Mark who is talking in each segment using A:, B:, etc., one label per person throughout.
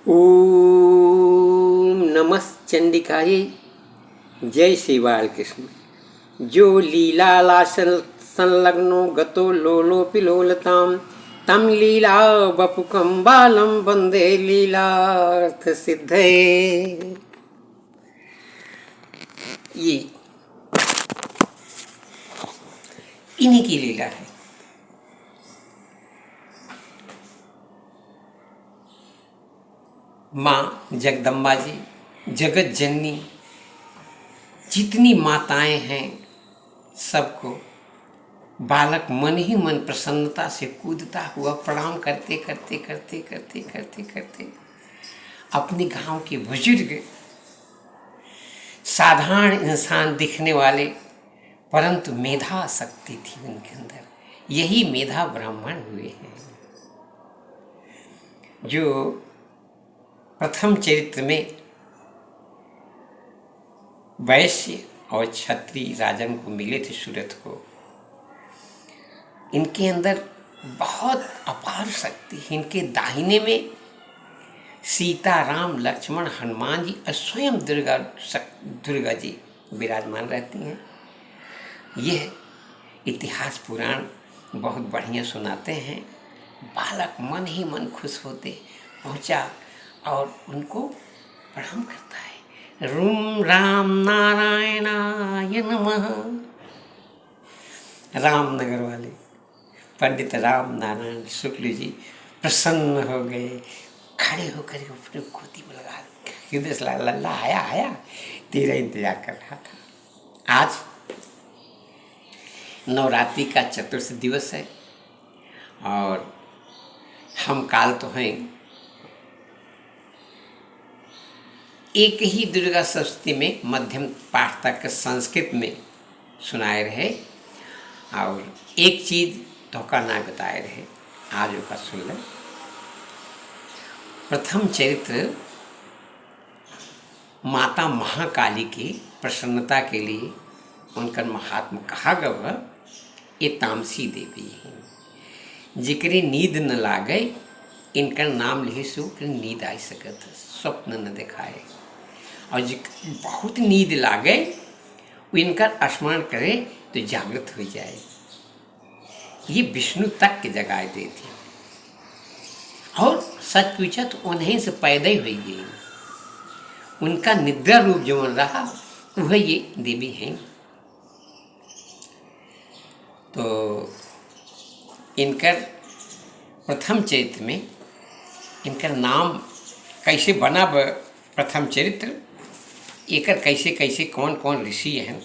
A: ओम नमः चंडिकायै। जय श्री बालकृष्ण। जो लीलालासल संलग्नो गतो लोलोपि लोलतां तं लीला वपुकं बालं वन्दे लीलार्थ सिद्धये। ये इन्हीं की लीला है। माँ जगदम्बा जी, जगत जननी, जितनी माताएं हैं सबको बालक मन ही मन प्रसन्नता से कूदता हुआ प्रणाम करते करते करते करते करते करते अपने गांव के बुजुर्ग, साधारण इंसान दिखने वाले परंतु मेधा शक्ति थी उनके अंदर, यही मेधा ब्राह्मण हुए हैं। जो प्रथम चरित्र में वैश्य और क्षत्रिय राजन को मिले थे सूरत को, इनके अंदर बहुत अपार शक्ति है। इनके दाहिने में सीता, राम, लक्ष्मण, हनुमान जी और स्वयं दुर्गा जी विराजमान रहती हैं। यह इतिहास पुराण बहुत बढ़िया सुनाते हैं। बालक मन ही मन खुश होते पहुंचा और उनको प्रणाम करता है। रूम राम नारायणाय नमः। रामनगर वाले पंडित राम नारायण शुक्ल जी प्रसन्न हो गए, खड़े होकर अपने गोदी में लगा हृदय से लल्ला आया आया, तेरा इंतजार कर रहा था। आज नवरात्रि का चतुर्थ दिवस है और हम काल तो हैं एक ही दुर्गा सप्तमी में मध्यम पाठ तक संस्कृत में सुनाए रहे और एक चीज धोखा ना बताए रहे। आज का सुन ले। प्रथम चरित्र माता महाकाली की प्रसन्नता के लिए उनका महात्मा कहा गया। ये तामसी देवी है, जिकरी नींद न लागे इनका नाम लिखे सो नींद आ सकत, स्वप्न न दिखाए, और बहुत नींद लागे इनका स्मरण करे तो जागृत हो जाए। ये विष्णु तक की जगह दी थी और सच पूछा तो उन्हीं से पैदा ही हुई गई। उनका निद्रा रूप जो रहा वह ये देवी हैं। तो इनकर प्रथम चरित्र में इनका नाम कैसे बना, प्रथम चरित्र एकर कैसे कैसे कौन कौन ऋषि हैं।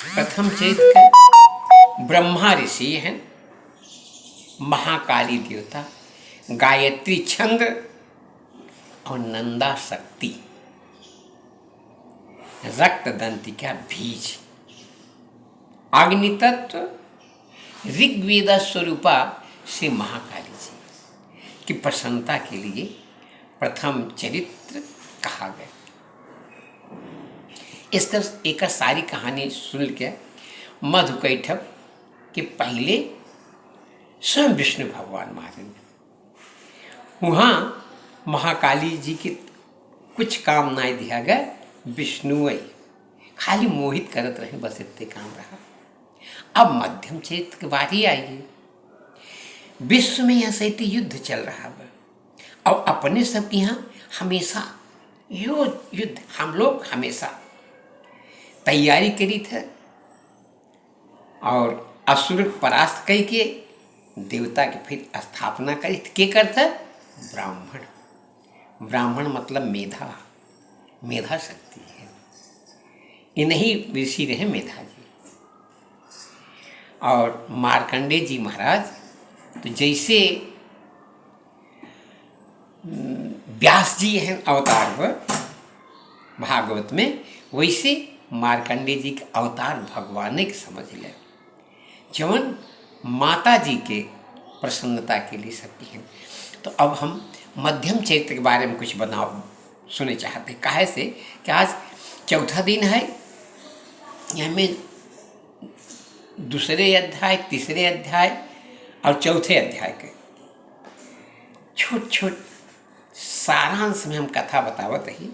A: प्रथम चरित्र ब्रह्मा ऋषि हैं, महाकाली देवता, गायत्री छंद और नंदा शक्ति, रक्त दंतिका बीज, अग्नि तत्व, ऋग्वेद स्वरूपा से महाकाली जी की प्रसन्नता के लिए प्रथम चरित्र कहा गया। इसका एक सारी कहानी सुन के मधुकैटभ के पहले स्वयं विष्णु भगवान महाराज वहाँ महाकाली जी की कुछ काम नहीं दिया गया, विष्णु खाली मोहित करत रहे, बस इतने काम रहा। अब मध्यम चरित्र की बारी आई। विश्व में यह सहित युद्ध चल रहा है और अपने सब यहाँ हमेशा युद्ध, हम लोग हमेशा तैयारी करी थे और असुर परास्त कई के देवता की फिर स्थापना करी। के करते? ब्राह्मण। ब्राह्मण मतलब मेधा, मेधा शक्ति है। इन्हीं ऋषि रहे मेधा जी। और मार्कंडे जी महाराज तो जैसे व्यास जी हैं अवतार भागवत में, वैसे मार्कंडे जी के अवतार भगवान के समझ ले, जवन माता जी के प्रसन्नता के लिए सबकी हैं। तो अब हम मध्यम चरित्र के बारे में कुछ सुने चाहते हैं। काहे से कि आज चौथा दिन है, यहाँ में दूसरे अध्याय, तीसरे अध्याय और चौथे अध्याय के छोट छोट सारांश में हम कथा बतावत रही,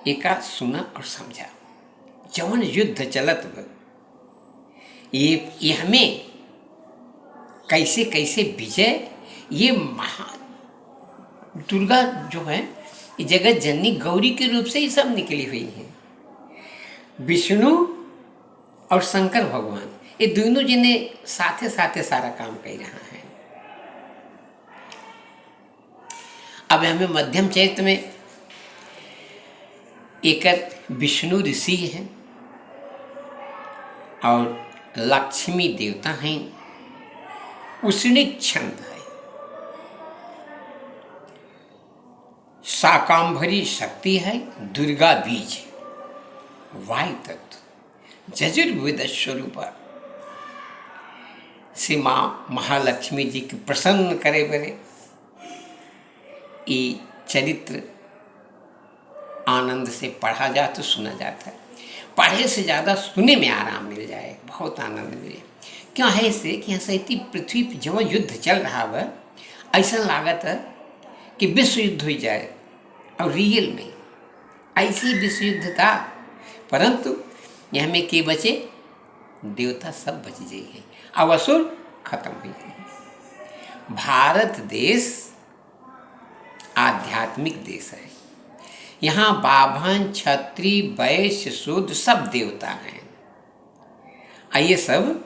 A: एका सुना और समझा। जवन युद्ध चलत बा, ये हमें कैसे कैसे विजय, ये महा दुर्गा जो है ये जगत जननी गौरी के रूप से ही सब निकली हुई है। विष्णु और शंकर भगवान ये दोनों जने साथे साथे सारा काम कर रहा है। अब हमें मध्यम चैत्र में एक विष्णु ऋषि हैं और लक्ष्मी देवता हैं, उसने छंद है, शाकांभरी शक्ति है, दुर्गा बीज, वायु तत्व, जजुर्वेद स्वरूप से माँ महालक्ष्मी जी की प्रसन्न करे बने। ये चरित्र आनंद से पढ़ा जाता तो सुना जाता है, पढ़े से ज़्यादा सुने में आराम मिल जाए, बहुत आनंद मिले। क्यों है इससे कि यहाँ सैती पृथ्वी पर जब युद्ध चल रहा है, ऐसा लागत है कि विश्व युद्ध हो जाए, और रियल में ऐसी विश्व युद्ध था, परंतु यह में के बचे, देवता सब बच जाइए, अब असुर खत्म हो जाए। भारत देश आध्यात्मिक देश है, यहाँ बाभन क्षत्रिय वैश्य शूद्र सब देवता हैं। ये सब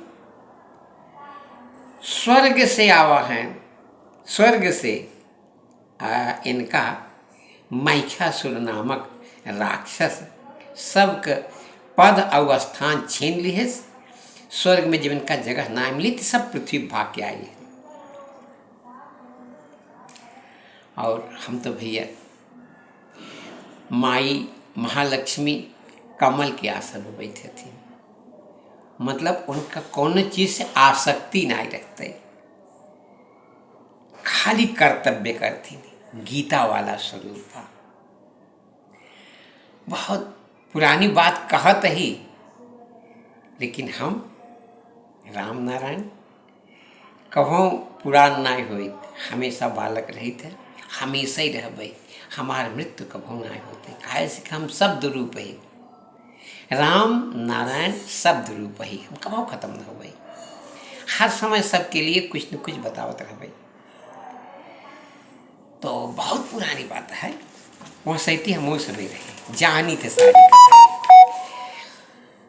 A: स्वर्ग से आवा हैं, स्वर्ग से इनका महिषासुर नामक राक्षस सबका पद और स्थान छीन ली है। स्वर्ग में जब इनका जगह ना मिली तो सब पृथ्वी भाग के आई है। और हम तो भैया माई महालक्ष्मी कमल के आसन में बैठे थे, मतलब उनका कौन चीज से आसक्ति नहीं रखते, खाली कर्तव्य करती, गीता वाला स्वरूप। बहुत पुरानी बात कहत ही, लेकिन हम राम नारायण कभों पुरान नहीं हुई, हमेशा बालक रही थे, हमेशा ही रह, हमार मृत्यु कभों नहीं होते। काहे से हम शब्द रूप ही, राम नारायण शब्द रूप ही, हम कभों खत्म न हो गई, हर समय सबके लिए कुछ न कुछ बतावत रह भाई। तो बहुत पुरानी बात है, वह सैती हम वो समय रहे, जानी थे सारी कथा।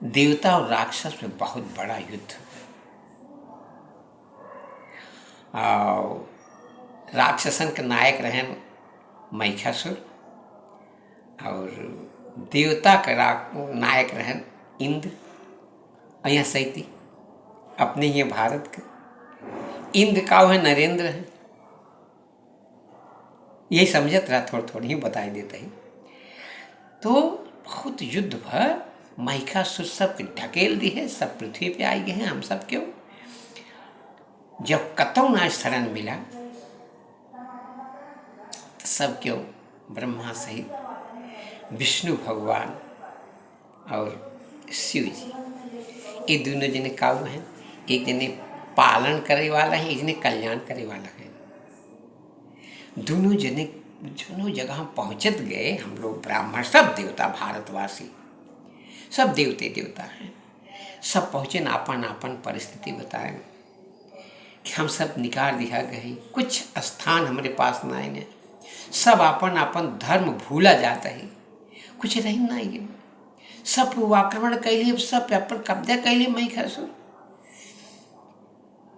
A: देवता और राक्षस में बहुत बड़ा युद्ध, और राक्षसन के नायक रहे महिषासुर, और देवता का नायक रहे इंद्र। यहाँ सैती अपने ही भारत के इंद्र का है नरेंद्र है, यही समझत रहा, थोड़ा थोड़ी ही बताई देते हैं। तो बहुत युद्ध भर महिषासुर सब ढकेल दी है, सब पृथ्वी पे आई गए हैं। हम सब क्यों, जब कतौ ना शरण मिला तो सब क्यों ब्रह्मा सहित विष्णु भगवान और शिव जी, ये दोनों जने काऊ हैं, एक जने पालन करे वाला है, एक जने कल्याण करे वाला है। दोनों जगह पहुँचत गए हम लोग ब्राह्मण, सब देवता भारतवासी, सब देवते देवता हैं, सब पहुँचे न आपन आपन परिस्थिति बताए कि हम सब निकाल दिया गए, कुछ स्थान हमारे पास ना आए, सब आपन आपन धर्म भूला जाता है, कुछ रही ना है, सब आक्रमण कैलिए, सब अपन कब्जा कैलिए महिषासुर।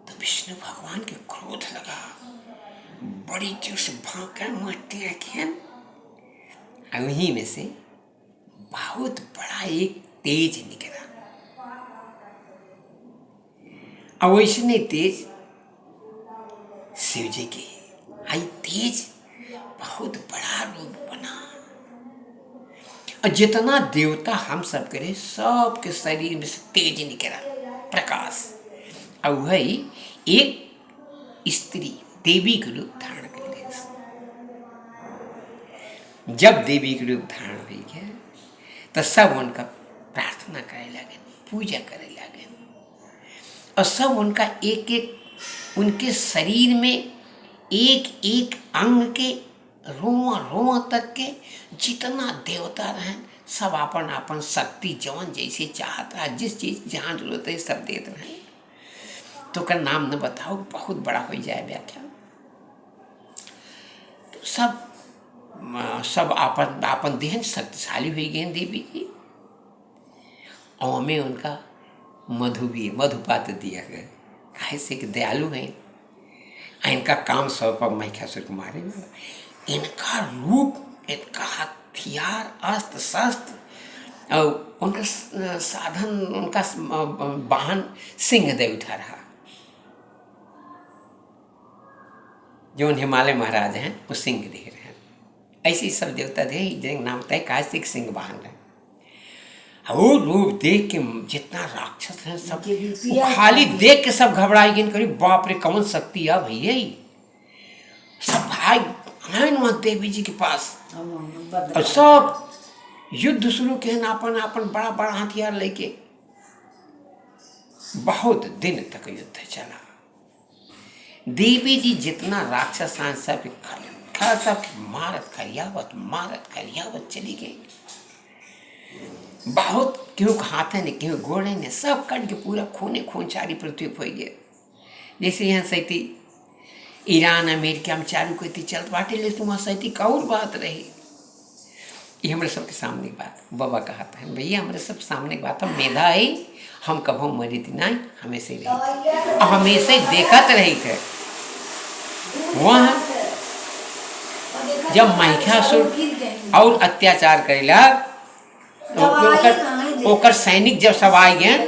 A: तो विष्णु भगवान के क्रोध लगा, बड़ी जोर से भौंका मारते रखे, वहीं में से बहुत बड़ा एक तेज निकला, और वैसने तेज शिव जी की आई, तेज बहुत बड़ा रूप बना, और जितना देवता हम सब करे सबके शरीर में से तेज निकला प्रकाश, और वही एक स्त्री देवी के रूप धारण कर ले। जब देवी के रूप धारण हो गया तो सब उनका प्रार्थना करे लगे, पूजा करे लगे, और सब उनका एक एक उनके शरीर में एक एक अंग के रोआ रोआ तक के जितना देवता रहें सब अपन अपन शक्ति जवन जैसे चाहता है, जिस चीज जहाँ जरूरत है सब देते रहें। तो का नाम न बताओ, बहुत बड़ा हो जाए व्याख्या। तो सब आपन आपन देहन शक्तिशाली हुई गए देवी जी। और में उनका मधुपात दिया गया, काहे से कि दयालु हैं। इनका काम सब पर महिषासुर को मारे वाला। इनका रूप, इनका हथियार, अस्त्र शस्त्र और उनका साधन, उनका वाहन सिंहदेव उठा रहा। जो हिमालय महाराज हैं वो सिंह दे रहे हैं। ऐसे सब देवता थे जिनका नाम तय काशिक सिंह वाहन है। वो रूप देख के जितना राक्षस है सब खाली देख के सब घबराई गए, करी बाप रे कौन शक्ति है भैया। सब भाई आए देवी जी के पास और सब युद्ध शुरू किए, अपन अपन बड़ा बड़ा हथियार लेके। बहुत दिन तक युद्ध चला। देवी जी जितना राक्षस सब मारत करियावत चली गई। बहुत क्यों हाथे ने क्यों गोड़े ने सब कट के पूरा खून चारी पृथ्वी हो गया। जैसे यहाँ सैती ईरान अमेरिका में चारू कहती चलत बाटे, ले तुम सैती कौर बात रही। ये हमारे सबके सामने बात बाबा कहता है, भैया हमारे सब सामने बात है। मेधा आई हम कभो मरी थी नहीं, हमेशा ही रही और हमेशा ही देखत रही थे। वहाँ जब महिषासुर और अत्याचार करेला ओकर सैनिक जब सब आए गए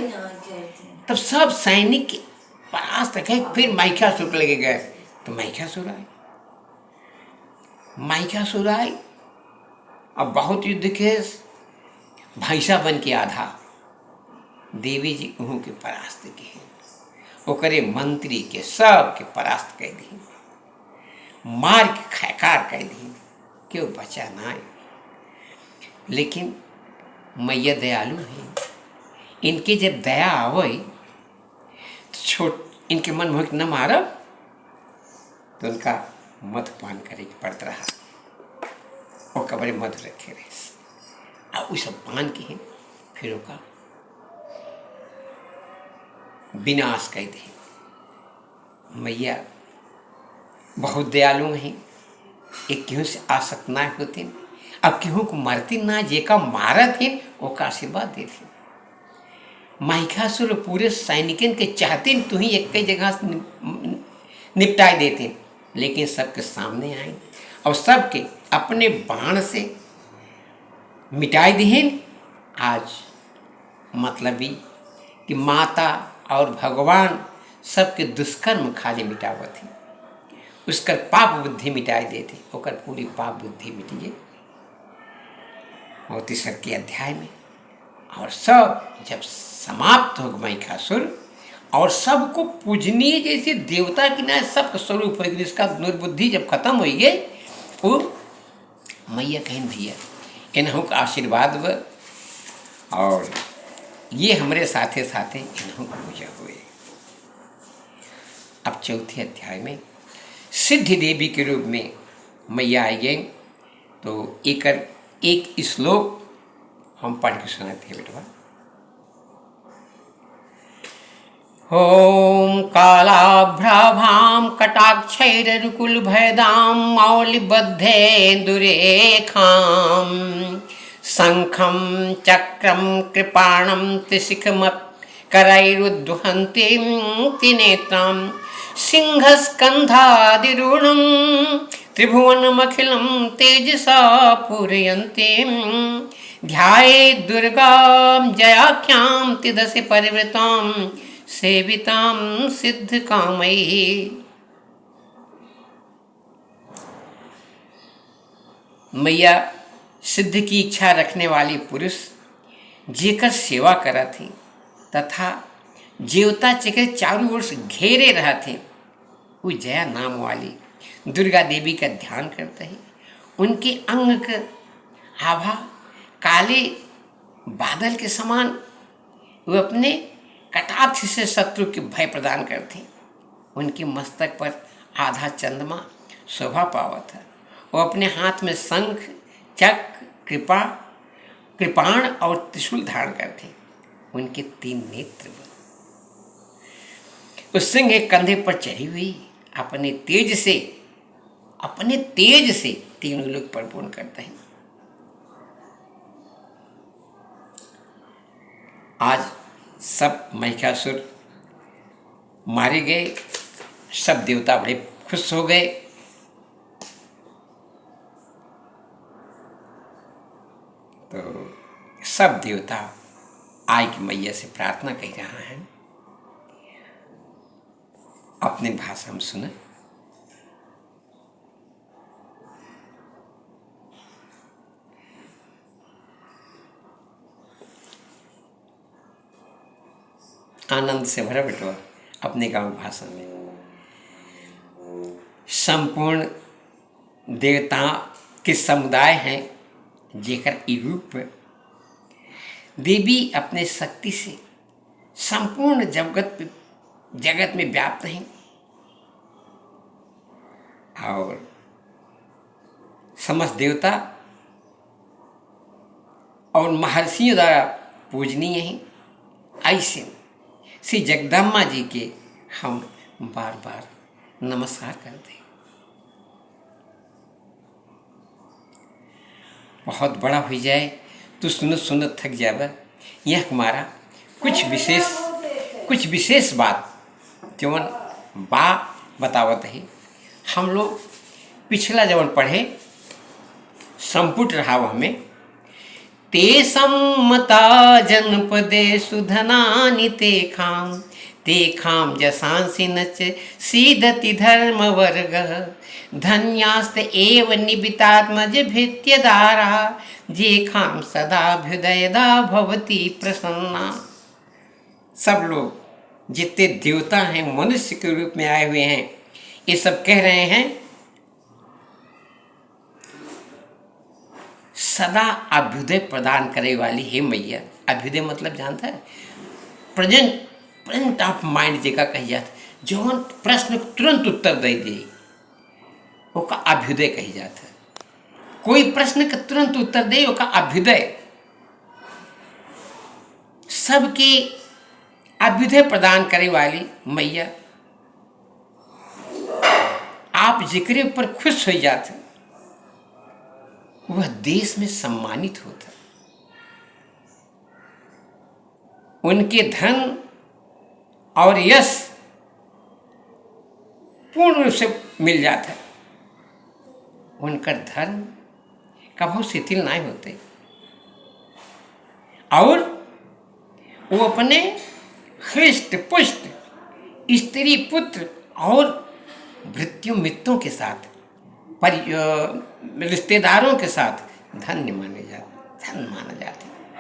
A: तब सब सैनिक परास्त गए। फिर महिषासुर लेके गए तो महिषासुर आए अब बहुत युद्ध के भैंसा बन के आधा देवी जी उहू के परास्त के, ओकरे मंत्री के सब के परास्त कर दी, मार के खैकार कर दी, क्यों बचा ना। लेकिन मैया दयालु है, इनके जब दया आवे तो इनके मन में न मारब तो उनका मधुपान करे पड़ता रहा। और कबरे मधु रखे रहे और सब पान के फिर उनका विनाश कर दे। मैया बहुत दयालु हैं, एक केहू से आसक्त ना होती, अब केहू को मरती ना, जेका मारत है ओका आशीर्वाद देती। महिषासुर पूरे सैनिकन के चाहते तू ही एक कई जगह निपटाई देते, लेकिन सबके सामने आए और सबके अपने बाण से मिटाई दिए। आज मतलब ही कि माता और भगवान सबके दुष्कर्म खाली मिटावत थी, उसकर पाप बुद्धि मिटाई देते, ओकर पूरी पाप बुद्धि मिटिए। और तीसर के अध्याय में और सब जब समाप्त हो महिषासुर और सबको पूजनीय जैसे देवता की ना सबका स्वरूप हो, इसका दुर्बुद्धि जब खत्म हो गई वो मैया कहीं दिया इन्हों का आशीर्वाद व और ये हमारे साथे साथे इन्हों की पूजा हुए। अब चौथे अध्याय में सिद्धि देवी के रूप में मैया आई गई। तो एक श्लोक हम पढ़ के सुनाते हैं बेटवा। ओम कालाभ्राभां कटाक्षैररुकुल भयदां मौलिबद्धेन्दुरेखां शंखं चक्रं कृपाणं त्रिशिखमकरैरुद्धहन्तीं त्रिनेत्रां सिंहस्कन्धादिरूढं त्रिभुवनमखिलं तेजसा पूरयन्तीं ध्यायेत् दुर्गां जयाख्यां तिदसि परिवृतां सेवितां सिद्धकामैः। मैया सिद्ध की इच्छा रखने वाली पुरुष जेकर सेवा करा थी तथा जेवता चेकर चारों ओर से घेरे रहा थे, वो जया नाम वाली दुर्गा देवी का ध्यान करते हैं। उनके अंग का आभा काले बादल के समान, वो अपने कटाक्ष से शत्रु के भय प्रदान करते। उनके मस्तक पर आधा चंद्रमा शोभा पावत है। वो अपने हाथ में शंख, चक्र, कृपाण और त्रिशूल धारण करते। उनके 3 नेत्र। उस सिंह एक कंधे पर चढ़ी हुई अपने तेज से तीनों लोग परिपूर्ण करते हैं। आज सब महिषासुर मारे गए, सब देवता बड़े खुश हो गए। तो सब देवता आय की मैया से प्रार्थना कर रहा है, अपनी भाषा में सुने। आनंद से भरा बिटवा अपने गांव भाषा में। संपूर्ण देवता के समुदाय हैं जेकर ई रूप देवी अपने शक्ति से संपूर्ण जगत में व्याप्त हैं और समस्त देवता और महर्षियों द्वारा पूजनीय हैं। ऐसे श्री जगदम्बा जी के हम बार बार नमस्कार करते हैं। बहुत बड़ा हो जाए तो सुनो थक जाए। यह हमारा कुछ विशेष बात जवन बतावत है। हम लोग पिछला जवन पढ़े संपुट रहा हमें ते सम्मता जनपदेषु धनानि तेखां जसांसि न च सीदति धर्मवर्गः धन्यास्त एव निबितात्मजभृत्यदारा जेखां सदाभ्युदयदा भवति प्रसन्ना। सब लोग जितने देवता हैं मनुष्य के रूप में आए हुए हैं, ये सब कह रहे हैं सदा अभ्युदय प्रदान करे वाली हे मैया। अभ्युदय मतलब जानता है? प्रेजेंट ऑफ माइंड जेका कही जाता, जौन प्रश्न तुरंत उत्तर दे दे ओका अभ्युदय कही जाता है। कोई प्रश्न का तुरंत उत्तर दे ओका अभ्युदय। सबके अभ्युदय प्रदान करे वाली मैया, आप जिक्र पर खुश हो जाते, वह देश में सम्मानित होता, उनके धन और यश पूर्ण रूप से मिल जाता है। उनका धर्म कभी शिथिल नहीं होते और वो अपने हृष्ट पुष्ट स्त्री पुत्र और भृत्यों मित्रों के साथ रिश्तेदारों के साथ धन माना जाते।